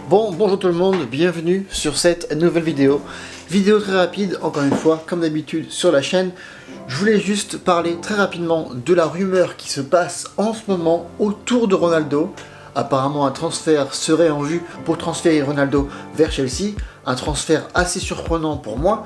Bonjour tout le monde, bienvenue sur cette nouvelle vidéo. Vidéo très rapide, encore une fois, comme d'habitude sur la chaîne. Je voulais juste parler très rapidement de la rumeur qui se passe en ce moment autour de Ronaldo. Apparemment un transfert serait en vue pour transférer Ronaldo vers Chelsea. Un transfert assez surprenant pour moi.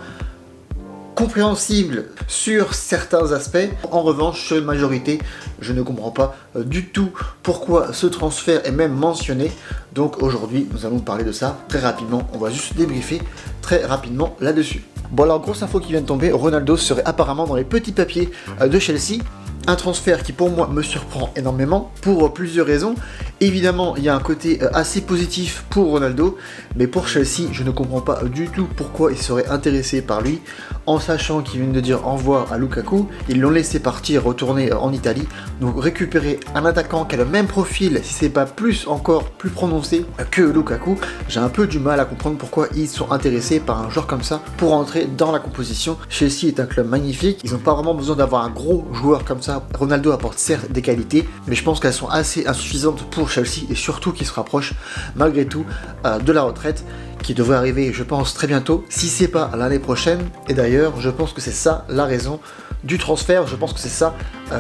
Compréhensible sur certains aspects. En revanche, sur une majorité, je ne comprends pas du tout pourquoi ce transfert est même mentionné. Donc aujourd'hui, nous allons parler de ça très rapidement. On va juste débriefer très rapidement là-dessus. Bon alors, grosse info qui vient de tomber, Ronaldo serait apparemment dans les petits papiers de Chelsea. Un transfert qui pour moi me surprend énormément pour plusieurs raisons. Évidemment, il y a un côté assez positif pour Ronaldo, mais pour Chelsea, je ne comprends pas du tout pourquoi ils seraient intéressés par lui, en sachant qu'ils viennent de dire au revoir à Lukaku, ils l'ont laissé partir, retourner en Italie, donc récupérer un attaquant qui a le même profil, si c'est pas plus encore plus prononcé que Lukaku, j'ai un peu du mal à comprendre pourquoi ils sont intéressés par un joueur comme ça pour entrer dans la composition. Chelsea est un club magnifique, ils n'ont pas vraiment besoin d'avoir un gros joueur comme ça. Ronaldo apporte certes des qualités, mais je pense qu'elles sont assez insuffisantes pour Chelsea et surtout qu'il se rapproche malgré tout de la retraite qui devrait arriver, je pense, très bientôt, si c'est pas l'année prochaine. Et d'ailleurs, je pense que c'est ça la raison du transfert. Je pense que c'est ça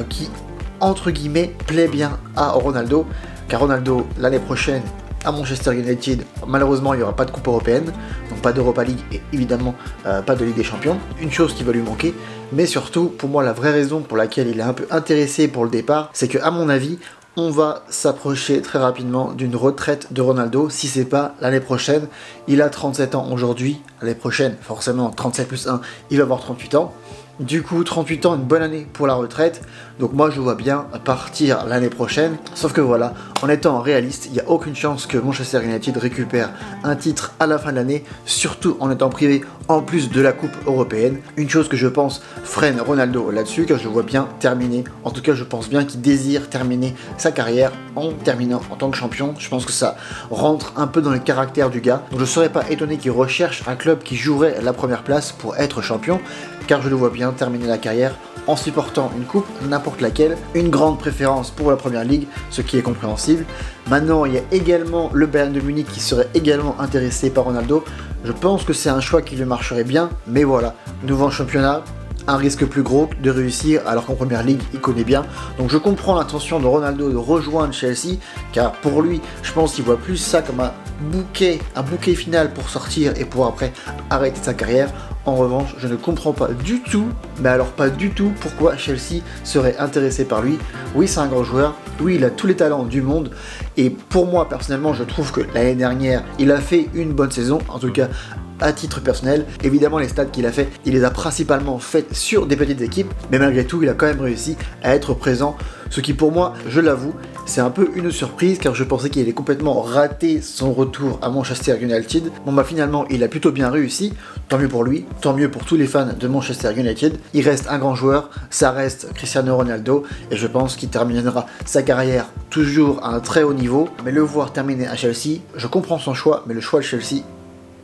qui, entre guillemets, plaît bien à Ronaldo, car Ronaldo, l'année prochaine, à Manchester United, malheureusement il n'y aura pas de coupe européenne, donc pas d'Europa League et évidemment pas de Ligue des Champions, une chose qui va lui manquer, mais surtout pour moi la vraie raison pour laquelle il est un peu intéressé pour le départ, c'est que à mon avis on va s'approcher très rapidement d'une retraite de Ronaldo, si c'est pas l'année prochaine. Il a 37 ans aujourd'hui, l'année prochaine forcément 37 plus 1, il va avoir 38 ans. Du coup, 38 ans, une bonne année pour la retraite. Donc moi, je vois bien partir l'année prochaine. Sauf que voilà, en étant réaliste, il n'y a aucune chance que Manchester United récupère un titre à la fin de l'année, surtout en étant privé en plus de la Coupe européenne. Une chose que je pense freine Ronaldo là-dessus, car je le vois bien terminer. En tout cas, je pense bien qu'il désire terminer sa carrière en terminant en tant que champion. Je pense que ça rentre un peu dans le caractère du gars. Donc je ne serais pas étonné qu'il recherche un club qui jouerait la première place pour être champion, car je le vois bien terminer la carrière en supportant une coupe, n'importe laquelle, une grande préférence pour la première ligue, ce qui est compréhensible. Maintenant, il y a également le Bayern de Munich qui serait également intéressé par Ronaldo. Je pense que c'est un choix qui lui marcherait bien, mais voilà, nouveau championnat, un risque plus gros de réussir, alors qu'en première ligue, il connaît bien. Donc je comprends l'intention de Ronaldo de rejoindre Chelsea, car pour lui, je pense qu'il voit plus ça comme un bouquet final pour sortir et pour après arrêter sa carrière. En revanche, je ne comprends pas du tout, mais alors pas du tout, pourquoi Chelsea serait intéressé par lui. Oui, c'est un grand joueur, oui, il a tous les talents du monde, et pour moi, personnellement, je trouve que l'année dernière, il a fait une bonne saison, en tout cas, à titre personnel. Évidemment, les stats qu'il a fait, il les a principalement faites sur des petites équipes, mais malgré tout, il a quand même réussi à être présent, ce qui pour moi, je l'avoue, c'est un peu une surprise, car je pensais qu'il allait complètement rater son retour à Manchester United. Bon bah finalement, il a plutôt bien réussi, tant mieux pour lui, tant mieux pour tous les fans de Manchester United. Il reste un grand joueur, ça reste Cristiano Ronaldo, et je pense qu'il terminera sa carrière toujours à un très haut niveau, mais le voir terminer à Chelsea, je comprends son choix, mais le choix de Chelsea,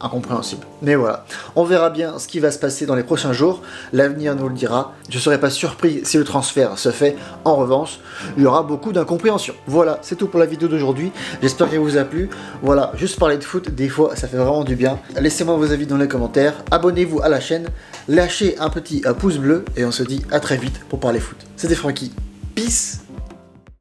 incompréhensible. Mais voilà, on verra bien ce qui va se passer dans les prochains jours, l'avenir nous le dira. Je ne serais pas surpris si le transfert se fait. En revanche, il y aura beaucoup d'incompréhension. Voilà, c'est tout pour la vidéo d'aujourd'hui, j'espère qu'elle vous a plu. Voilà, juste parler de foot, des fois ça fait vraiment du bien. Laissez-moi vos avis dans les commentaires, abonnez-vous à la chaîne, lâchez un petit pouce bleu et on se dit à très vite pour parler foot. C'était Francky, peace.